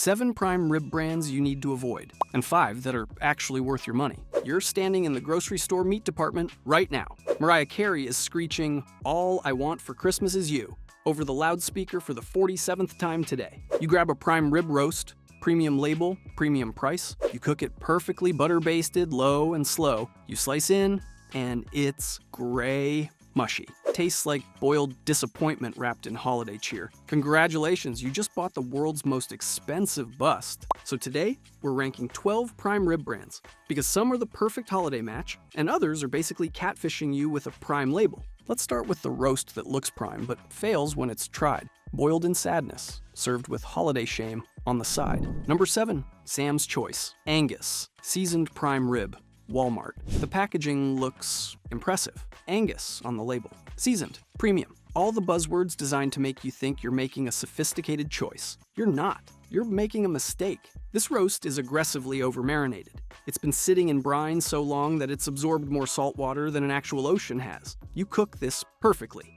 7 prime rib brands you need to avoid, and 5 that are actually worth your money. You're standing in the grocery store meat department right now. Mariah Carey is screeching, "All I want for Christmas is you," over the loudspeaker for the 47th time today. You grab a prime rib roast, premium label, premium price. You cook it perfectly butter-basted, low and slow. You slice in, and it's gray mushy. Tastes like boiled disappointment wrapped in holiday cheer. Congratulations, you just bought the world's most expensive bust. So today, we're ranking 12 prime rib brands, because some are the perfect holiday match, and others are basically catfishing you with a prime label. Let's start with the roast that looks prime, but fails when it's tried. Boiled in sadness, served with holiday shame on the side. Number 7, Sam's Choice. Angus, seasoned prime rib. Walmart. The packaging looks impressive. Angus on the label. Seasoned. Premium. All the buzzwords designed to make you think you're making a sophisticated choice. You're not. You're making a mistake. This roast is aggressively over-marinated. It's been sitting in brine so long that it's absorbed more salt water than an actual ocean has. You cook this perfectly,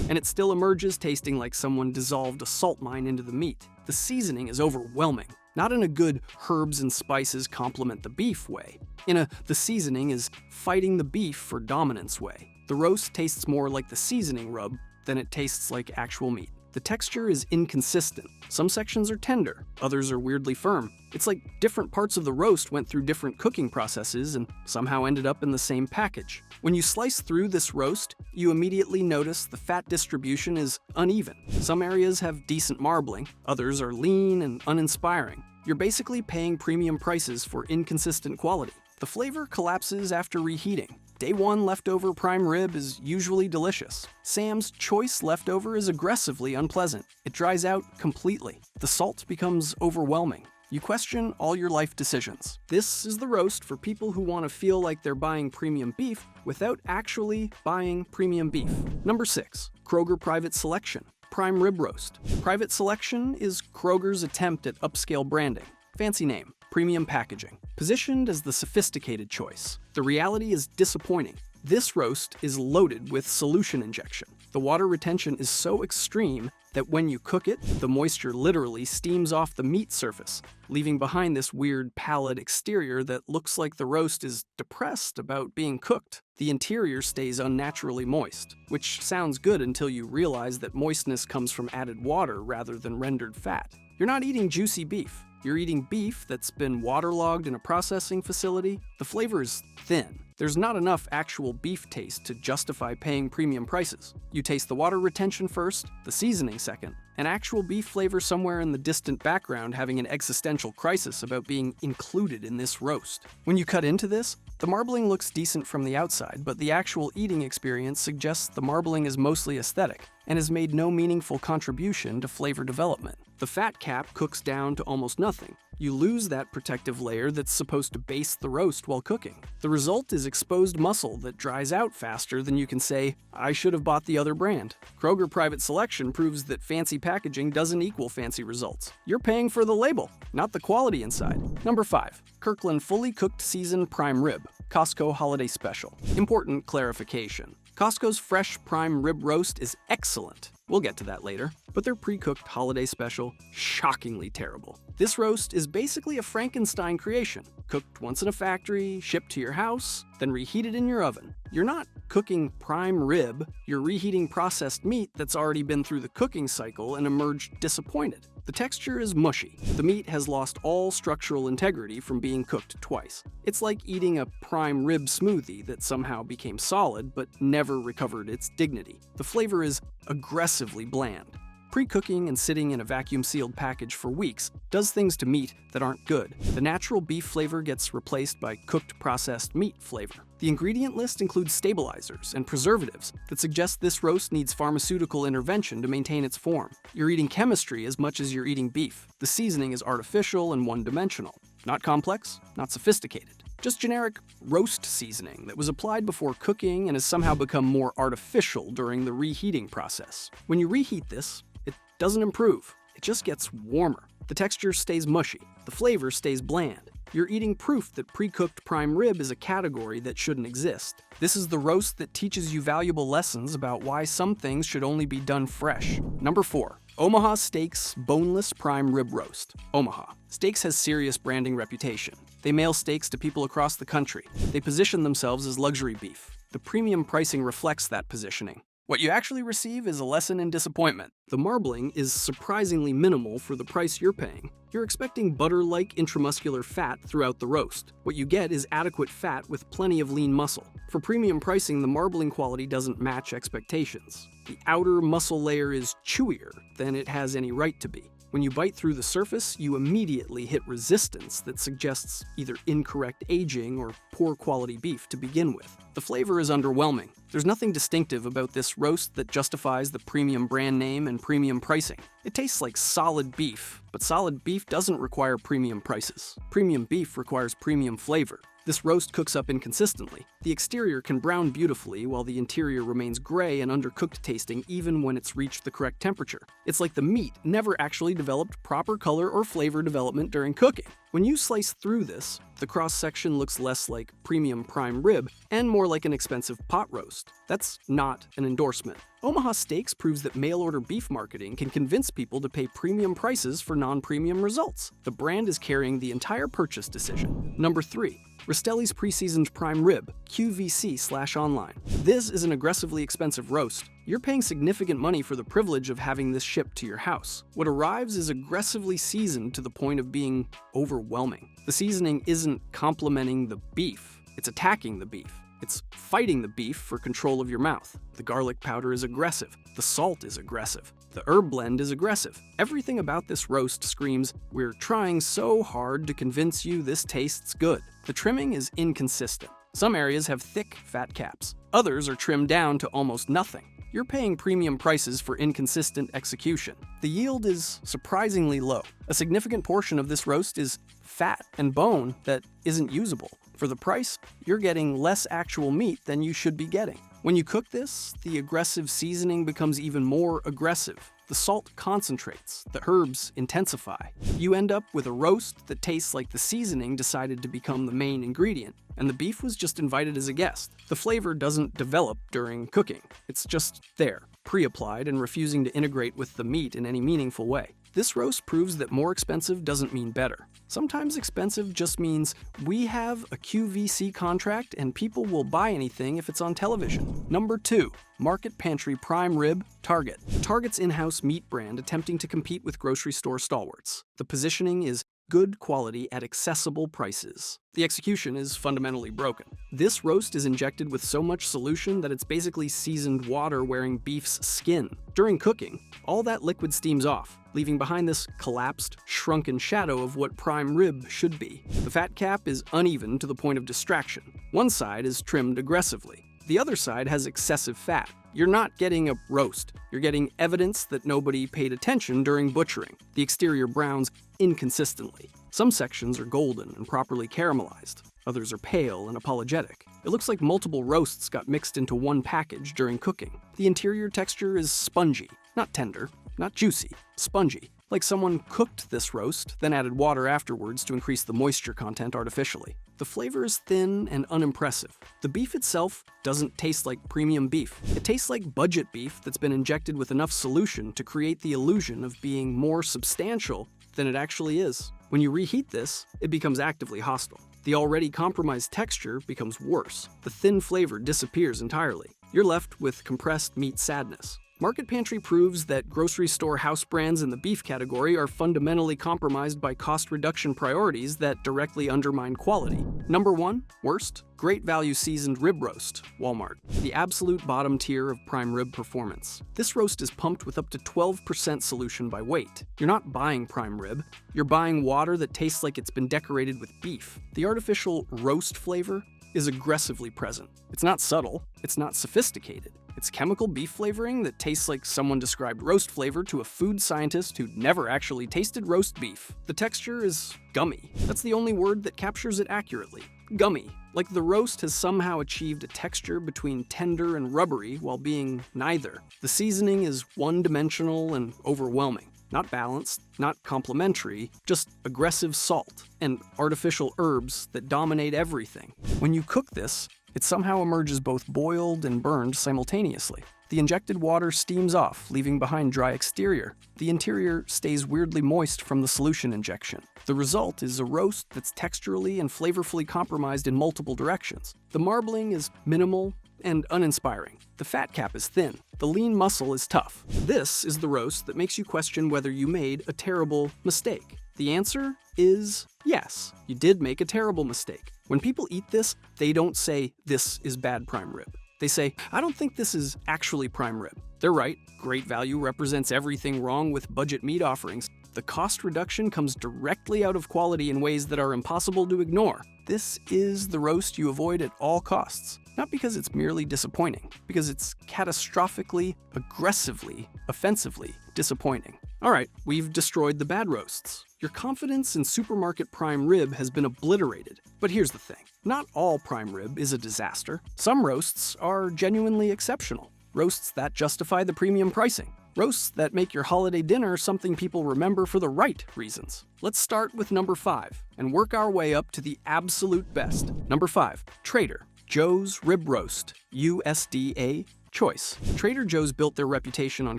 and it still emerges tasting like someone dissolved a salt mine into the meat. The seasoning is overwhelming. Not in a good herbs and spices complement the beef way. The seasoning is fighting the beef for dominance way. The roast tastes more like the seasoning rub than it tastes like actual meat. The texture is inconsistent. Some sections are tender, others are weirdly firm. It's like different parts of the roast went through different cooking processes and somehow ended up in the same package. When you slice through this roast, you immediately notice the fat distribution is uneven. Some areas have decent marbling, others are lean and uninspiring. You're basically paying premium prices for inconsistent quality. The flavor collapses after reheating. Day 1 leftover prime rib is usually delicious. Sam's Choice leftover is aggressively unpleasant. It dries out completely. The salt becomes overwhelming. You question all your life decisions. This is the roast for people who want to feel like they're buying premium beef without actually buying premium beef. Number 6, Kroger Private Selection. Prime rib roast. Private Selection is Kroger's attempt at upscale branding. Fancy name, premium packaging. Positioned as the sophisticated choice. The reality is disappointing. This roast is loaded with solution injection. The water retention is so extreme that when you cook it, the moisture literally steams off the meat surface, leaving behind this weird pallid exterior that looks like the roast is depressed about being cooked. The interior stays unnaturally moist, which sounds good until you realize that moistness comes from added water rather than rendered fat. You're not eating juicy beef. You're eating beef that's been waterlogged in a processing facility. The flavor is thin. There's not enough actual beef taste to justify paying premium prices. You taste the water retention first, the seasoning second, and actual beef flavor somewhere in the distant background having an existential crisis about being included in this roast. When you cut into this, the marbling looks decent from the outside, but the actual eating experience suggests the marbling is mostly aesthetic and has made no meaningful contribution to flavor development. The fat cap cooks down to almost nothing. You lose that protective layer that's supposed to base the roast while cooking. The result is exposed muscle that dries out faster than you can say, "I should have bought the other brand." Kroger Private Selection proves that fancy packaging doesn't equal fancy results. You're paying for the label, not the quality inside. Number 5, Kirkland Fully Cooked Seasoned Prime Rib. Costco Holiday Special. Important clarification. Costco's fresh prime rib roast is excellent. We'll get to that later. But their pre-cooked holiday special, shockingly terrible. This roast is basically a Frankenstein creation, cooked once in a factory, shipped to your house, then reheated in your oven. You're not cooking prime rib, you're reheating processed meat that's already been through the cooking cycle and emerged disappointed. The texture is mushy. The meat has lost all structural integrity from being cooked twice. It's like eating a prime rib smoothie that somehow became solid but never recovered its dignity. The flavor is aggressively bland. Pre-cooking and sitting in a vacuum-sealed package for weeks does things to meat that aren't good. The natural beef flavor gets replaced by cooked processed meat flavor. The ingredient list includes stabilizers and preservatives that suggest this roast needs pharmaceutical intervention to maintain its form. You're eating chemistry as much as you're eating beef. The seasoning is artificial and one-dimensional. Not complex, not sophisticated. Just generic roast seasoning that was applied before cooking and has somehow become more artificial during the reheating process. When you reheat this, it doesn't improve. It just gets warmer. The texture stays mushy. The flavor stays bland. You're eating proof that pre-cooked prime rib is a category that shouldn't exist. This is the roast that teaches you valuable lessons about why some things should only be done fresh. Number 4, Omaha Steaks Boneless Prime Rib Roast. Omaha. Steaks has serious branding reputation. They mail steaks to people across the country. They position themselves as luxury beef. The premium pricing reflects that positioning. What you actually receive is a lesson in disappointment. The marbling is surprisingly minimal for the price you're paying. You're expecting butter-like intramuscular fat throughout the roast. What you get is adequate fat with plenty of lean muscle. For premium pricing, the marbling quality doesn't match expectations. The outer muscle layer is chewier than it has any right to be. When you bite through the surface, you immediately hit resistance that suggests either incorrect aging or poor quality beef to begin with. The flavor is underwhelming. There's nothing distinctive about this roast that justifies the premium brand name and premium pricing. It tastes like solid beef, but solid beef doesn't require premium prices. Premium beef requires premium flavor. This roast cooks up inconsistently. The exterior can brown beautifully while the interior remains gray and undercooked tasting even when it's reached the correct temperature. It's like the meat never actually developed proper color or flavor development during cooking. When you slice through this, the cross-section looks less like premium prime rib and more like an expensive pot roast. That's not an endorsement. Omaha Steaks proves that mail-order beef marketing can convince people to pay premium prices for non-premium results. The brand is carrying the entire purchase decision. Number 3. Rastelli's Pre-Seasoned Prime Rib, QVC/online. This is an aggressively expensive roast. You're paying significant money for the privilege of having this shipped to your house. What arrives is aggressively seasoned to the point of being overwhelming. The seasoning isn't complementing the beef, it's attacking the beef. It's fighting the beef for control of your mouth. The garlic powder is aggressive. The salt is aggressive. The herb blend is aggressive. Everything about this roast screams, "We're trying so hard to convince you this tastes good." The trimming is inconsistent. Some areas have thick fat caps. Others are trimmed down to almost nothing. You're paying premium prices for inconsistent execution. The yield is surprisingly low. A significant portion of this roast is fat and bone that isn't usable. For the price, you're getting less actual meat than you should be getting. When you cook this, the aggressive seasoning becomes even more aggressive. The salt concentrates, the herbs intensify. You end up with a roast that tastes like the seasoning decided to become the main ingredient, and the beef was just invited as a guest. The flavor doesn't develop during cooking. It's just there, pre-applied and refusing to integrate with the meat in any meaningful way. This roast proves that more expensive doesn't mean better. Sometimes expensive just means we have a QVC contract and people will buy anything if it's on television. Number 2. Market Pantry Prime Rib, Target. Target's in-house meat brand attempting to compete with grocery store stalwarts. The positioning is good quality at accessible prices. The execution is fundamentally broken. This roast is injected with so much solution that it's basically seasoned water wearing beef's skin. During cooking, all that liquid steams off, leaving behind this collapsed, shrunken shadow of what prime rib should be. The fat cap is uneven to the point of distraction. One side is trimmed aggressively. The other side has excessive fat. You're not getting a roast. You're getting evidence that nobody paid attention during butchering. The exterior browns inconsistently. Some sections are golden and properly caramelized. Others are pale and apologetic. It looks like multiple roasts got mixed into one package during cooking. The interior texture is spongy, not tender, not juicy, spongy. Like someone cooked this roast, then added water afterwards to increase the moisture content artificially. The flavor is thin and unimpressive. The beef itself doesn't taste like premium beef. It tastes like budget beef that's been injected with enough solution to create the illusion of being more substantial than it actually is. When you reheat this, it becomes actively hostile. The already compromised texture becomes worse. The thin flavor disappears entirely. You're left with compressed meat sadness. Market Pantry proves that grocery store house brands in the beef category are fundamentally compromised by cost reduction priorities that directly undermine quality. Number 1, worst, Great Value Seasoned Rib Roast, Walmart. The absolute bottom tier of prime rib performance. This roast is pumped with up to 12% solution by weight. You're not buying prime rib, you're buying water that tastes like it's been decorated with beef. The artificial roast flavor is aggressively present. It's not subtle, it's not sophisticated. It's chemical beef flavoring that tastes like someone described roast flavor to a food scientist who'd never actually tasted roast beef. The texture is gummy. That's the only word that captures it accurately. Gummy. Like the roast has somehow achieved a texture between tender and rubbery while being neither. The seasoning is one-dimensional and overwhelming. Not balanced, not complementary, just aggressive salt and artificial herbs that dominate everything. When you cook this, It somehow emerges both boiled and burned simultaneously. The injected water steams off, leaving behind dry exterior. The interior stays weirdly moist from the solution injection. The result is a roast that's texturally and flavorfully compromised in multiple directions. The marbling is minimal and uninspiring. The fat cap is thin. The lean muscle is tough. This is the roast that makes you question whether you made a terrible mistake. The answer is yes, you did make a terrible mistake. When people eat this, they don't say, "This is bad prime rib." They say, "I don't think this is actually prime rib." They're right. Great value represents everything wrong with budget meat offerings. The cost reduction comes directly out of quality in ways that are impossible to ignore. This is the roast you avoid at all costs. Not because it's merely disappointing, because it's catastrophically, aggressively, offensively disappointing. All right, we've destroyed the bad roasts. Your confidence in supermarket prime rib has been obliterated. But here's the thing. Not all prime rib is a disaster. Some roasts are genuinely exceptional. Roasts that justify the premium pricing. Roasts that make your holiday dinner something people remember for the right reasons. Let's start with number 5 and work our way up to the absolute best. Number 5, Trader Joe's Rib Roast, USDA choice. Trader Joe's built their reputation on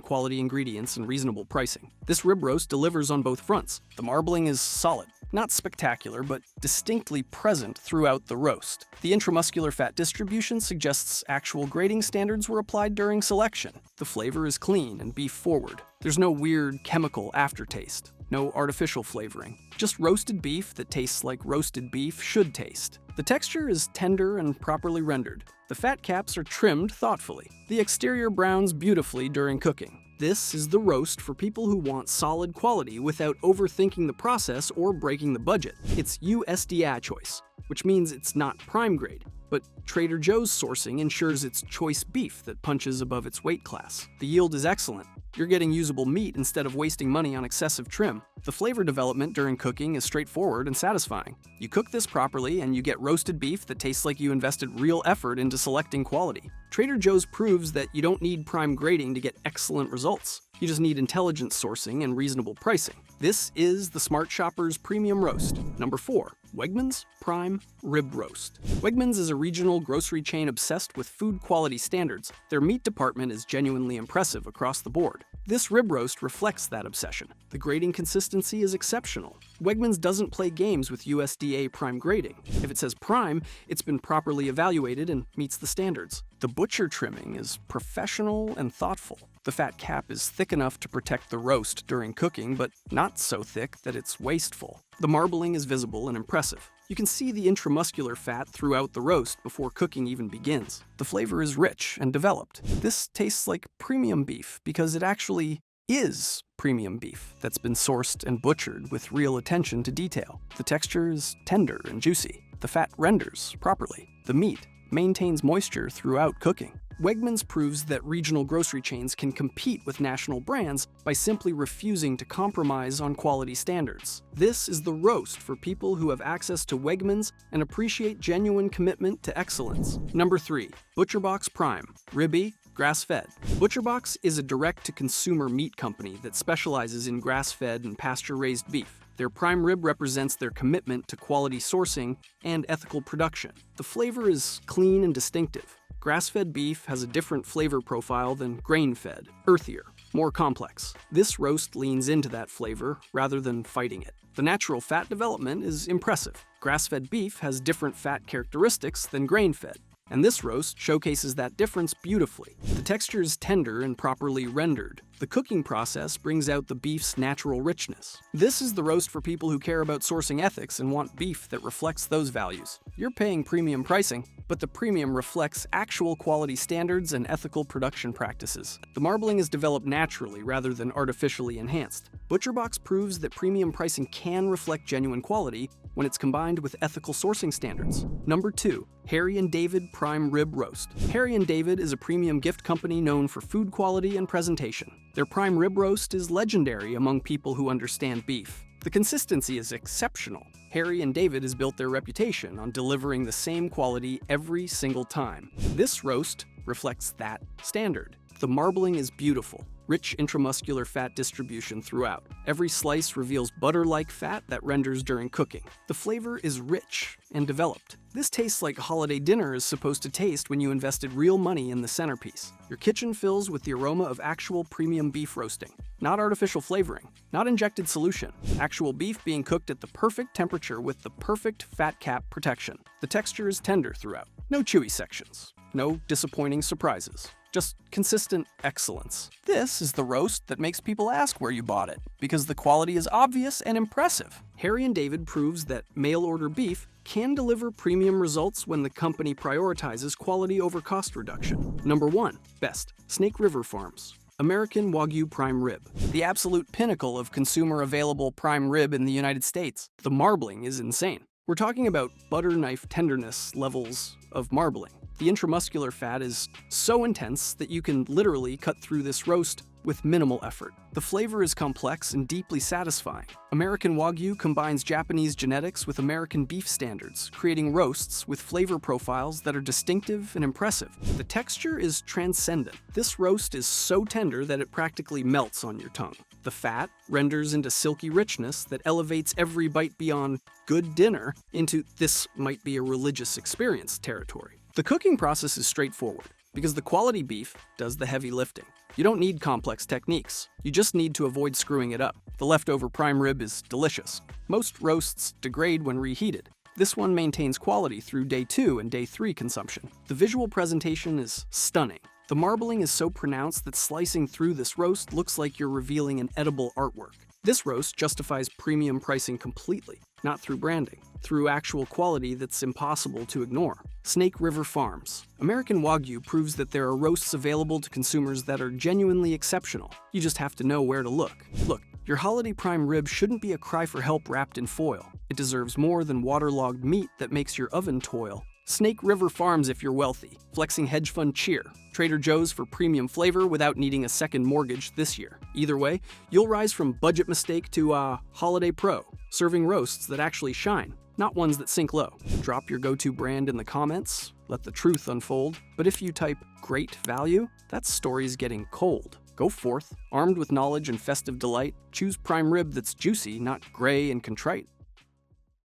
quality ingredients and reasonable pricing. This rib roast delivers on both fronts. The marbling is solid. Not spectacular, but distinctly present throughout the roast. The intramuscular fat distribution suggests actual grading standards were applied during selection. The flavor is clean and beef forward. There's no weird chemical aftertaste. No artificial flavoring. Just roasted beef that tastes like roasted beef should taste. The texture is tender and properly rendered. The fat caps are trimmed thoughtfully. The exterior browns beautifully during cooking. This is the roast for people who want solid quality without overthinking the process or breaking the budget. It's USDA choice, which means it's not prime grade. But Trader Joe's sourcing ensures it's choice beef that punches above its weight class. The yield is excellent. You're getting usable meat instead of wasting money on excessive trim. The flavor development during cooking is straightforward and satisfying. You cook this properly and you get roasted beef that tastes like you invested real effort into selecting quality. Trader Joe's proves that you don't need prime grading to get excellent results. You just need intelligent sourcing and reasonable pricing. This is the Smart Shopper's Premium Roast. Number 4, Wegmans Prime Rib Roast. Wegmans is a regional grocery chain obsessed with food quality standards. Their meat department is genuinely impressive across the board. This rib roast reflects that obsession. The grading consistency is exceptional. Wegmans doesn't play games with USDA prime grading. If it says prime, it's been properly evaluated and meets the standards. The butcher trimming is professional and thoughtful. The fat cap is thick enough to protect the roast during cooking, but not so thick that it's wasteful. The marbling is visible and impressive. You can see the intramuscular fat throughout the roast before cooking even begins. The flavor is rich and developed. This tastes like premium beef because it actually is premium beef that's been sourced and butchered with real attention to detail. The texture is tender and juicy. The fat renders properly. The meat maintains moisture throughout cooking. Wegmans proves that regional grocery chains can compete with national brands by simply refusing to compromise on quality standards. This is the roast for people who have access to Wegmans and appreciate genuine commitment to excellence. Number 3, ButcherBox Prime, ribby, grass-fed. ButcherBox is a direct-to-consumer meat company that specializes in grass-fed and pasture-raised beef. Their prime rib represents their commitment to quality sourcing and ethical production. The flavor is clean and distinctive. Grass-fed beef has a different flavor profile than grain-fed, earthier, more complex. This roast leans into that flavor rather than fighting it. The natural fat development is impressive. Grass-fed beef has different fat characteristics than grain-fed, and this roast showcases that difference beautifully. The texture is tender and properly rendered. The cooking process brings out the beef's natural richness. This is the roast for people who care about sourcing ethics and want beef that reflects those values. You're paying premium pricing, but the premium reflects actual quality standards and ethical production practices. The marbling is developed naturally rather than artificially enhanced. ButcherBox proves that premium pricing can reflect genuine quality when it's combined with ethical sourcing standards. Number 2, Harry & David Prime Rib Roast. Harry & David is a premium gift company known for food quality and presentation. Their prime rib roast is legendary among people who understand beef. The consistency is exceptional. Harry & David has built their reputation on delivering the same quality every single time. This roast reflects that standard. The marbling is beautiful. rich intramuscular fat distribution throughout. Every slice reveals butter-like fat that renders during cooking. The flavor is rich and developed. This tastes like holiday dinner is supposed to taste when you invested real money in the centerpiece. Your kitchen fills with the aroma of actual premium beef roasting. Not artificial flavoring, not injected solution. Actual beef being cooked at the perfect temperature with the perfect fat cap protection. The texture is tender throughout. No chewy sections. No disappointing surprises. Just consistent excellence. This is the roast that makes people ask where you bought it, because the quality is obvious and impressive. Harry and David proves that mail-order beef can deliver premium results when the company prioritizes quality over cost reduction. Number 1. Best. Snake River Farms. American Wagyu prime rib. The absolute pinnacle of consumer-available prime rib in the United States. The marbling is insane. We're talking about butter knife tenderness levels of marbling. The intramuscular fat is so intense that you can literally cut through this roast with minimal effort. The flavor is complex and deeply satisfying. American Wagyu combines Japanese genetics with American beef standards, creating roasts with flavor profiles that are distinctive and impressive. The texture is transcendent. This roast is so tender that it practically melts on your tongue. The fat renders into silky richness that elevates every bite beyond good dinner into this might be a religious experience territory. The cooking process is straightforward because the quality beef does the heavy lifting. You don't need complex techniques. You just need to avoid screwing it up. The leftover prime rib is delicious. Most roasts degrade when reheated. This one maintains quality through day 2 and day 3 consumption. The visual presentation is stunning. The marbling is so pronounced that slicing through this roast looks like you're revealing an edible artwork. This roast justifies premium pricing completely, not through branding, through actual quality that's impossible to ignore. Snake River Farms. American Wagyu proves that there are roasts available to consumers that are genuinely exceptional. You just have to know where to look. Look, your holiday prime rib shouldn't be a cry for help wrapped in foil. It deserves more than waterlogged meat that makes your oven toil. Snake River Farms if you're wealthy. Flexing hedge fund cheer. Trader Joe's for premium flavor without needing a second mortgage this year. Either way, you'll rise from budget mistake to holiday pro, serving roasts that actually shine, not ones that sink low. Drop your go-to brand in the comments, let the truth unfold. But if you type great value, that story's getting cold. Go forth, armed with knowledge and festive delight. Choose prime rib that's juicy, not gray and contrite.